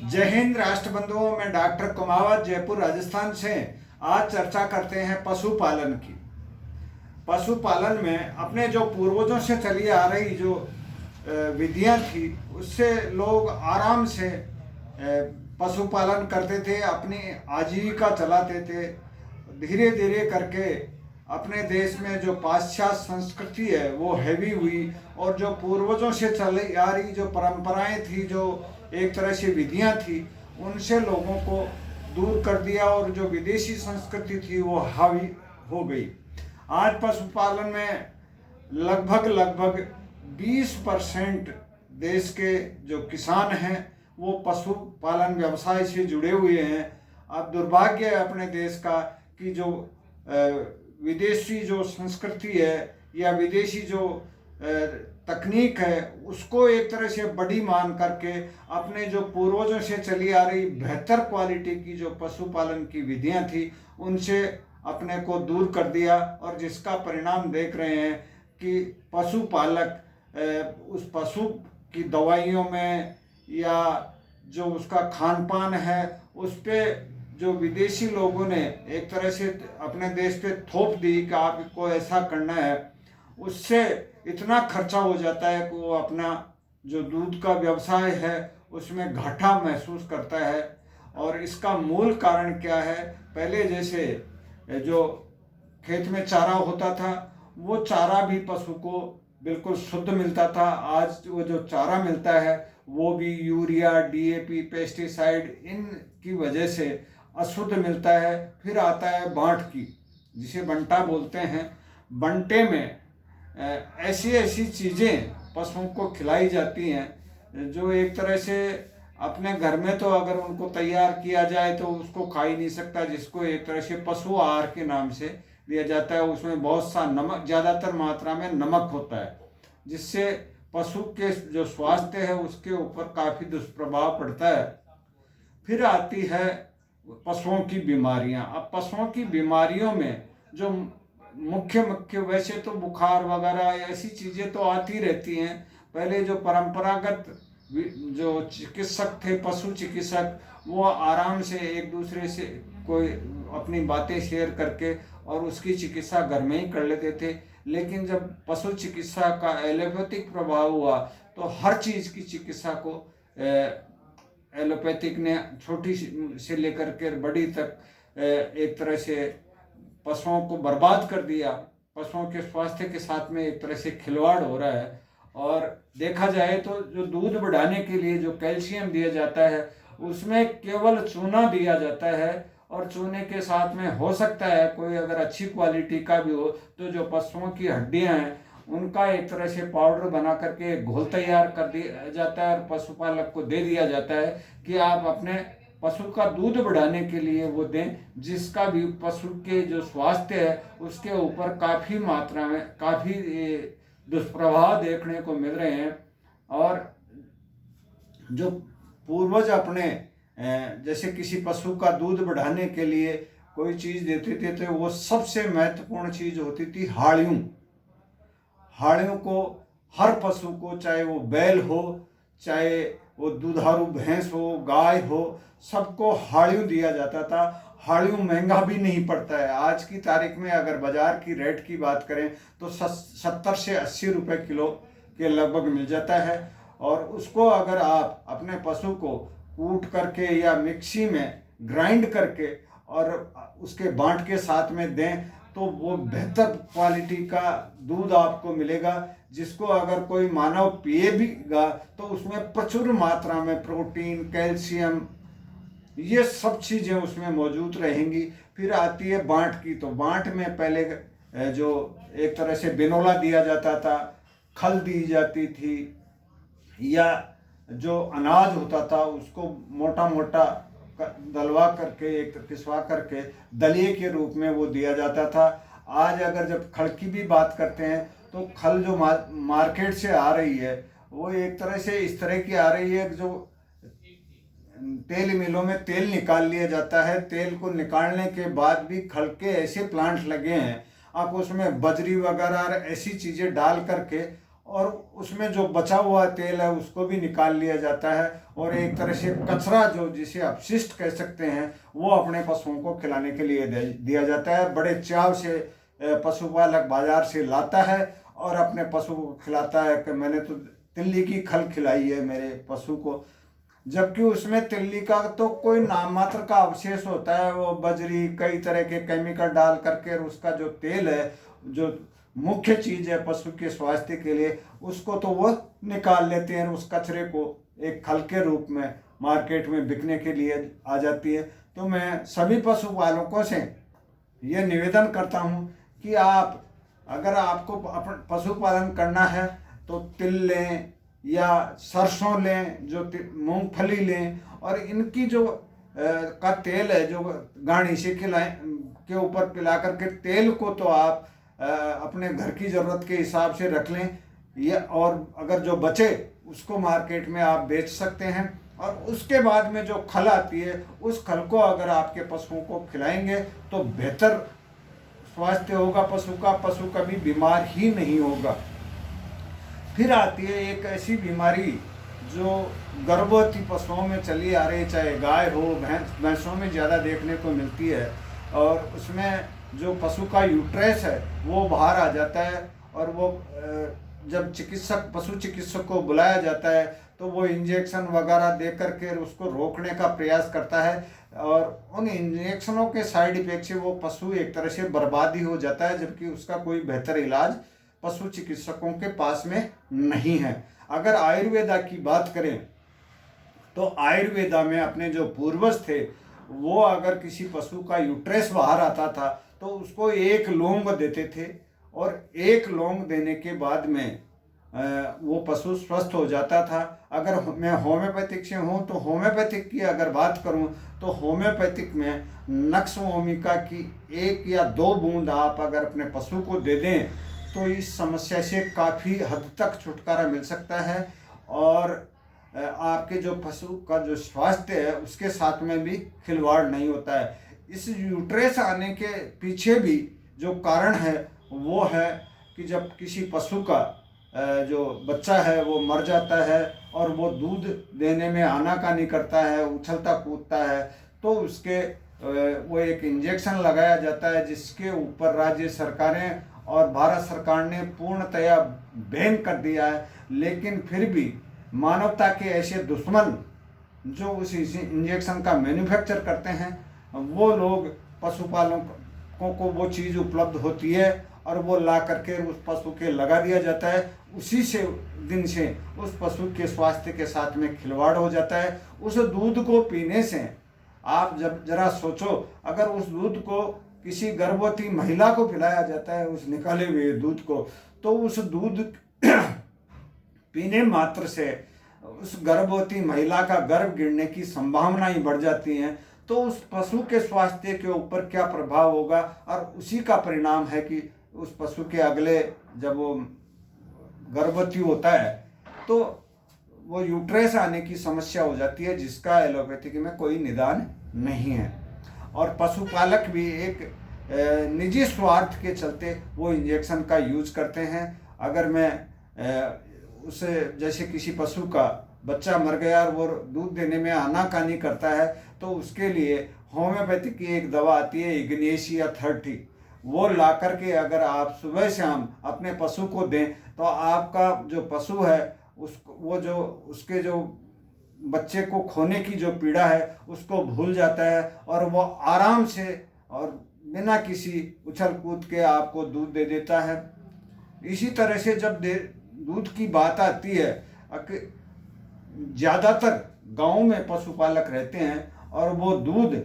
जय हिंद राष्ट्र बंधुओं, मैं डॉक्टर कुमावत जयपुर राजस्थान से। आज चर्चा करते हैं पशुपालन की। पशुपालन में अपने जो पूर्वजों से चली आ रही जो विधियां थी, उससे लोग आराम से पशुपालन करते थे, अपनी आजीविका चलाते थे। धीरे धीरे करके अपने देश में जो पाश्चात्य संस्कृति है वो हैवी हुई, और जो पूर्वजों से चली आ रही जो परंपराएं थी, जो एक तरह से विधियां थी, उनसे लोगों को दूर कर दिया और जो विदेशी संस्कृति थी वो हावी हो गई। आज पशुपालन में लगभग 20% देश के जो किसान हैं वो पशुपालन व्यवसाय से जुड़े हुए हैं। अब दुर्भाग्य है अपने देश का कि जो विदेशी जो संस्कृति है या विदेशी जो तकनीक है, उसको एक तरह से बड़ी मान करके अपने जो पूर्वजों से चली आ रही बेहतर क्वालिटी की जो पशुपालन की विधियां थी, उनसे अपने को दूर कर दिया। और जिसका परिणाम देख रहे हैं कि पशुपालक उस पशु की दवाइयों में या जो उसका खान पान है उस पर जो विदेशी लोगों ने एक तरह से अपने देश पे थोप दी कि आपको ऐसा करना है, उससे इतना खर्चा हो जाता है कि वो अपना जो दूध का व्यवसाय है उसमें घाटा महसूस करता है। और इसका मूल कारण क्या है? पहले जैसे जो खेत में चारा होता था, वो चारा भी पशु को बिल्कुल शुद्ध मिलता था। आज वो जो चारा मिलता है वो भी यूरिया, डीएपी, पेस्टिसाइड, इन की वजह से अशुद्ध मिलता है। फिर आता है बांट की, जिसे बंटा बोलते हैं। बंटे में ऐसी ऐसी चीज़ें पशुओं को खिलाई जाती हैं जो एक तरह से अपने घर में तो अगर उनको तैयार किया जाए तो उसको खा ही नहीं सकता, जिसको एक तरह से पशु आहार के नाम से दिया जाता है। उसमें बहुत सा नमक, ज़्यादातर मात्रा में नमक होता है, जिससे पशु के जो स्वास्थ्य है उसके ऊपर काफ़ी दुष्प्रभाव पड़ता है। फिर आती है पशुओं की बीमारियां। अब पशुओं की बीमारियों में जो मुख्य वैसे तो बुखार वगैरह ऐसी चीज़ें तो आती रहती हैं। पहले जो परंपरागत जो चिकित्सक थे, पशु चिकित्सक, वो आराम से एक दूसरे से कोई अपनी बातें शेयर करके और उसकी चिकित्सा घर में ही कर लेते थे। लेकिन जब पशु चिकित्सा का एलोपैथिक प्रभाव हुआ तो हर चीज़ की चिकित्सा को एलोपैथिक ने छोटी से लेकर के बड़ी तक एक तरह से पशुओं को बर्बाद कर दिया। पशुओं के स्वास्थ्य के साथ में एक तरह से खिलवाड़ हो रहा है। और देखा जाए तो जो दूध बढ़ाने के लिए जो कैल्शियम दिया जाता है उसमें केवल चूना दिया जाता है, और चूने के साथ में हो सकता है कोई अगर अच्छी क्वालिटी का भी हो तो जो पशुओं की हड्डियां हैं उनका एक तरह से पाउडर बना करके घोल तैयार कर दिया जाता है और पशुपालक को दे दिया जाता है कि आप अपने पशु का दूध बढ़ाने के लिए वो दें, जिसका भी पशु के जो स्वास्थ्य है उसके ऊपर काफ़ी मात्रा में काफ़ी दुष्प्रभाव देखने को मिल रहे हैं। और जो पूर्वज अपने जैसे किसी पशु का दूध बढ़ाने के लिए कोई चीज़ देते थे तो वो सबसे महत्वपूर्ण चीज़ होती थी हाड़ियों। हाड़ियों को हर पशु को, चाहे वो बैल हो, चाहे वो दुधारू भैंस हो, गाय हो, सबको हाड़ियों दिया जाता था। हाड़ियों महंगा भी नहीं पड़ता है। आज की तारीख में अगर बाजार की रेट की बात करें तो 70 से 80 रुपये किलो के लगभग मिल जाता है। और उसको अगर आप अपने पशु को कूट करके या मिक्सी में ग्राइंड करके और उसके बांट के साथ में दें तो वो बेहतर क्वालिटी का दूध आपको मिलेगा, जिसको अगर कोई मानव पिए भीगा तो उसमें प्रचुर मात्रा में प्रोटीन, कैल्शियम, ये सब चीज़ें उसमें मौजूद रहेंगी। फिर आती है बांट की। तो बांट में पहले जो एक तरह से बिनोला दिया जाता था, खल दी जाती थी, या जो अनाज होता था उसको मोटा मोटा दलवा करके एक पिसवा करके दलिए के रूप में वो दिया जाता था। आज अगर जब खल की भी बात करते हैं तो खल जो मार्केट से आ रही है वो एक तरह से इस तरह की आ रही है जो तेल मिलों में तेल निकाल लिया जाता है। तेल को निकालने के बाद भी खल के ऐसे प्लांट लगे हैं, आप उसमें बजरी वगैरह ऐसी चीज़ें डाल करके और उसमें जो बचा हुआ तेल है उसको भी निकाल लिया जाता है, और एक तरह से कचरा जो जिसे अपशिष्ट कह सकते हैं वो अपने पशुओं को खिलाने के लिए दिया जाता है। बड़े चाव से पशुपालक बाजार से लाता है और अपने पशु को खिलाता है कि मैंने तो तिल्ली की खल खिलाई है मेरे पशु को, जबकि उसमें तिल्ली का तो कोई नाम मात्र का अवशेष होता है। वो बजरी कई तरह के केमिकल डाल करके उसका जो तेल है, जो मुख्य चीज़ है पशु के स्वास्थ्य के लिए, उसको तो वो निकाल लेते हैं। उस कचरे को एक खल के रूप में मार्केट में बिकने के लिए आ जाती है। तो मैं सभी पशुपालकों से ये निवेदन करता हूँ कि आप, अगर आपको पशुपालन करना है तो तिल लें या सरसों लें, जो मूंगफली लें, और इनकी जो का तेल है जो गाढ़ी से खिलाएं के ऊपर पिला करके तेल को तो आप अपने घर की ज़रूरत के हिसाब से रख लें, या और अगर जो बचे उसको मार्केट में आप बेच सकते हैं। और उसके बाद में जो खल आती है उस खल को अगर आपके पशुओं को खिलाएंगे तो बेहतर स्वास्थ्य होगा पशु का, पशु कभी बीमार ही नहीं होगा। फिर आती है एक ऐसी बीमारी जो गर्भवती पशुओं में चली आ रही, चाहे गाय हो भैंसों में ज़्यादा देखने को मिलती है, और उसमें जो पशु का यूट्रस है वो बाहर आ जाता है, और वो जब पशु चिकित्सक को बुलाया जाता है तो वो इंजेक्शन वगैरह दे करके उसको रोकने का प्रयास करता है, और उन इंजेक्शनों के साइड इफेक्ट से वो पशु एक तरह से बर्बाद ही हो जाता है, जबकि उसका कोई बेहतर इलाज पशु चिकित्सकों के पास में नहीं है। अगर आयुर्वेदा की बात करें तो आयुर्वेदा में अपने जो पूर्वज थे वो अगर किसी पशु का यूट्रस बाहर आता था तो उसको एक लौंग देते थे, और एक लौंग देने के बाद में वो पशु स्वस्थ हो जाता था। अगर मैं होम्योपैथिक से हूँ तो होम्योपैथिक की अगर बात करूँ तो होम्योपैथिक में नक्स भूमिका की 1 या 2 बूंद आप अगर अपने पशु को दे दें तो इस समस्या से काफ़ी हद तक छुटकारा मिल सकता है, और आपके जो पशु का जो स्वास्थ्य है उसके साथ में भी खिलवाड़ नहीं होता है। इस यूट्रस आने के पीछे भी जो कारण है वो है कि जब किसी पशु का जो बच्चा है वो मर जाता है और वो दूध देने में आनाकानी करता है, उछलता कूदता है, तो उसके वो एक इंजेक्शन लगाया जाता है जिसके ऊपर राज्य सरकारें और भारत सरकार ने पूर्णतया बैन कर दिया है। लेकिन फिर भी मानवता के ऐसे दुश्मन जो उस इंजेक्शन का मैन्युफैक्चर करते हैं, वो लोग पशुपालकों को वो चीज़ उपलब्ध होती है और वो ला करके उस पशु के लगा दिया जाता है। उसी से दिन से उस पशु के स्वास्थ्य के साथ में खिलवाड़ हो जाता है। उस दूध को पीने से आप जब जरा सोचो, अगर उस दूध को किसी गर्भवती महिला को पिलाया जाता है उस निकाले हुए दूध को, तो उस दूध पीने मात्र से उस गर्भवती महिला का गर्भ गिरने की संभावनाएं बढ़ जाती हैं। तो उस पशु के स्वास्थ्य के ऊपर क्या प्रभाव होगा, और उसी का परिणाम है कि उस पशु के अगले जब वो गर्भवती होता है तो वो यूट्रस आने की समस्या हो जाती है, जिसका एलोपैथिक में कोई निदान नहीं है। और पशुपालक भी एक निजी स्वार्थ के चलते वो इंजेक्शन का यूज करते हैं। अगर मैं उसे जैसे किसी पशु का बच्चा मर गया और वो दूध देने में आनाकानी करता है तो उसके लिए होम्योपैथिक की एक दवा आती है इग्नेशिया 30, वो ला करके अगर आप सुबह शाम अपने पशु को दें तो आपका जो पशु है उसके जो बच्चे को खोने की जो पीड़ा है उसको भूल जाता है और वो आराम से और बिना किसी उछल कूद के आपको दूध दे देता है। इसी तरह से जब दूध की बात आती है, ज़्यादातर गाँव में पशुपालक रहते हैं और वो दूध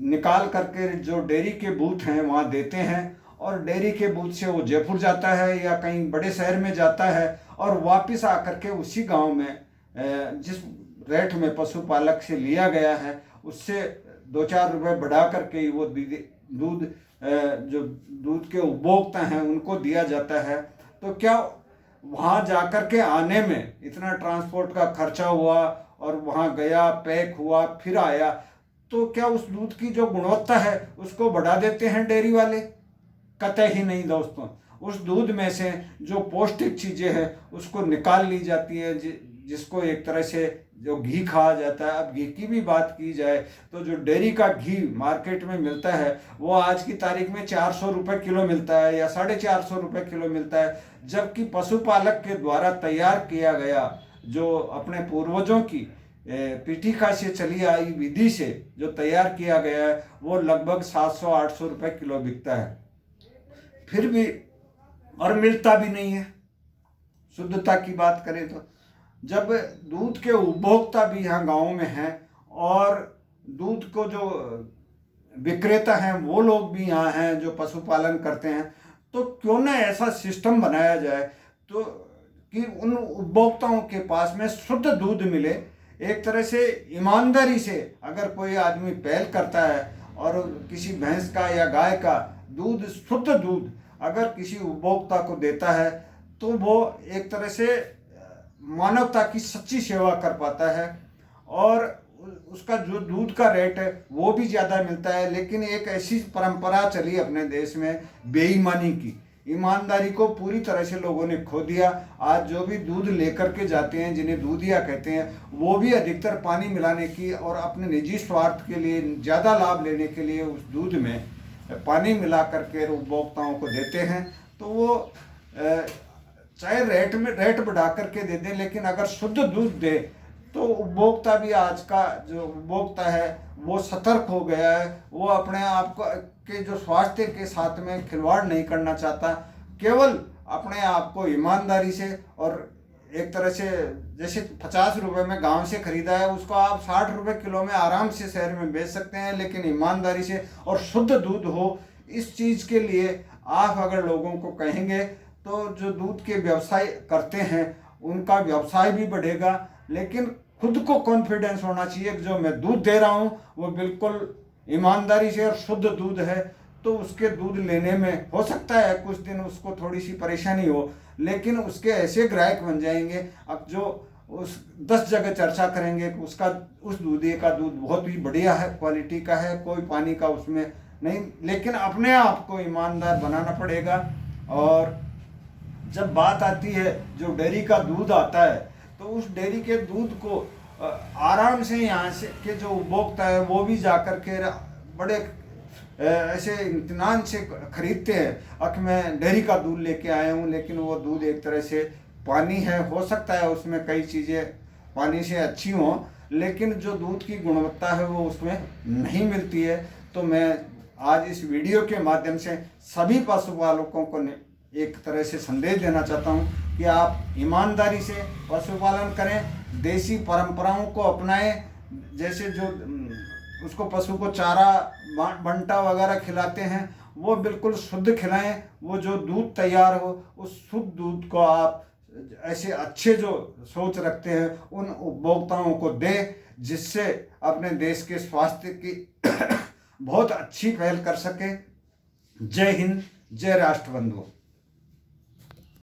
निकाल करके जो डेयरी के बूथ हैं वहाँ देते हैं, और डेयरी के बूथ से वो जयपुर जाता है या कहीं बड़े शहर में जाता है और वापस आकर के उसी गांव में जिस रेट में पशुपालक से लिया गया है उससे 2-4 रुपए बढ़ा करके वो दूध जो दूध के उपभोक्ता हैं उनको दिया जाता है। तो क्या वहाँ जाकर के आने में इतना ट्रांसपोर्ट का खर्चा हुआ और वहाँ गया, पैक हुआ, फिर आया, तो क्या उस दूध की जो गुणवत्ता है उसको बढ़ा देते हैं डेयरी वाले? कतई ही नहीं दोस्तों। उस दूध में से जो पौष्टिक चीज़ें हैं उसको निकाल ली जाती है, जिसको एक तरह से जो घी खाया जाता है। अब घी की भी बात की जाए तो जो डेयरी का घी मार्केट में मिलता है वो आज की तारीख में 400 रुपये किलो मिलता है या 450 रुपये किलो मिलता है, जबकि पशुपालक के द्वारा तैयार किया गया जो अपने पूर्वजों की पीठिका से चली आई विधि से जो तैयार किया गया है वो लगभग 700-800 रुपये किलो बिकता है, फिर भी और मिलता भी नहीं है। शुद्धता की बात करें तो जब दूध के उपभोक्ता भी यहाँ गाँव में हैं और दूध को जो विक्रेता हैं वो लोग भी यहाँ हैं जो पशुपालन करते हैं, तो क्यों ना ऐसा सिस्टम बनाया जाए तो कि उन उपभोक्ताओं के पास में शुद्ध दूध मिले। एक तरह से ईमानदारी से अगर कोई आदमी पहल करता है और किसी भैंस का या गाय का दूध, शुद्ध दूध अगर किसी उपभोक्ता को देता है तो वो एक तरह से मानवता की सच्ची सेवा कर पाता है और उसका जो दूध का रेट है वो भी ज़्यादा मिलता है। लेकिन एक ऐसी परंपरा चली अपने देश में बेईमानी की, ईमानदारी को पूरी तरह से लोगों ने खो दिया। आज जो भी दूध लेकर के जाते हैं, जिन्हें दूधिया कहते हैं, वो भी अधिकतर पानी मिलाने की और अपने निजी स्वार्थ के लिए ज़्यादा लाभ लेने के लिए उस दूध में पानी मिला करके उपभोक्ताओं को देते हैं। तो वो चाहे रेट बढ़ा करके दे दें, लेकिन अगर शुद्ध दूध दे तो उपभोक्ता भी, आज का जो उपभोक्ता है वो सतर्क हो गया है। वो अपने आप को के जो स्वास्थ्य के साथ में खिलवाड़ नहीं करना चाहता, केवल अपने आप को ईमानदारी से और एक तरह से जैसे 50 रुपये में गांव से खरीदा है उसको आप 60 रुपये किलो में आराम से शहर में बेच सकते हैं, लेकिन ईमानदारी से और शुद्ध दूध हो, इस चीज़ के लिए आप अगर लोगों को कहेंगे तो जो दूध के व्यवसाय करते हैं उनका व्यवसाय भी बढ़ेगा। लेकिन खुद को कॉन्फिडेंस होना चाहिए कि जो मैं दूध दे रहा हूँ वो बिल्कुल ईमानदारी से और शुद्ध दूध है, तो उसके दूध लेने में हो सकता है कुछ दिन उसको थोड़ी सी परेशानी हो, लेकिन उसके ऐसे ग्राहक बन जाएंगे अब जो उस 10 जगह चर्चा करेंगे कि उसका उस दूधिये का दूध बहुत ही बढ़िया है, क्वालिटी का है, कोई पानी का उसमें नहीं। लेकिन अपने आप को ईमानदार बनाना पड़ेगा। और जब बात आती है जो डेयरी का दूध आता है तो उस डेयरी के दूध को आराम से यहाँ से के जो उपभोक्ता है वो भी जाकर के बड़े ऐसे इत्मीनान से खरीदते हैं। अब मैं डेयरी का दूध लेके आया हूँ, लेकिन वो दूध एक तरह से पानी है, हो सकता है उसमें कई चीज़ें पानी से अच्छी हों, लेकिन जो दूध की गुणवत्ता है वो उसमें नहीं मिलती है। तो मैं आज इस वीडियो के माध्यम से सभी पशुपालकों को एक तरह से संदेश देना चाहता हूँ कि आप ईमानदारी से पशुपालन करें, देसी परंपराओं को अपनाएं। जैसे जो उसको पशु को चारा बंटा वगैरह खिलाते हैं वो बिल्कुल शुद्ध खिलाएं। वो जो दूध तैयार हो उस शुद्ध दूध को आप ऐसे अच्छे जो सोच रखते हैं उन उपभोक्ताओं को दें, जिससे अपने देश के स्वास्थ्य की बहुत अच्छी पहल कर सके। जय हिंद, जय राष्ट्रबंधु।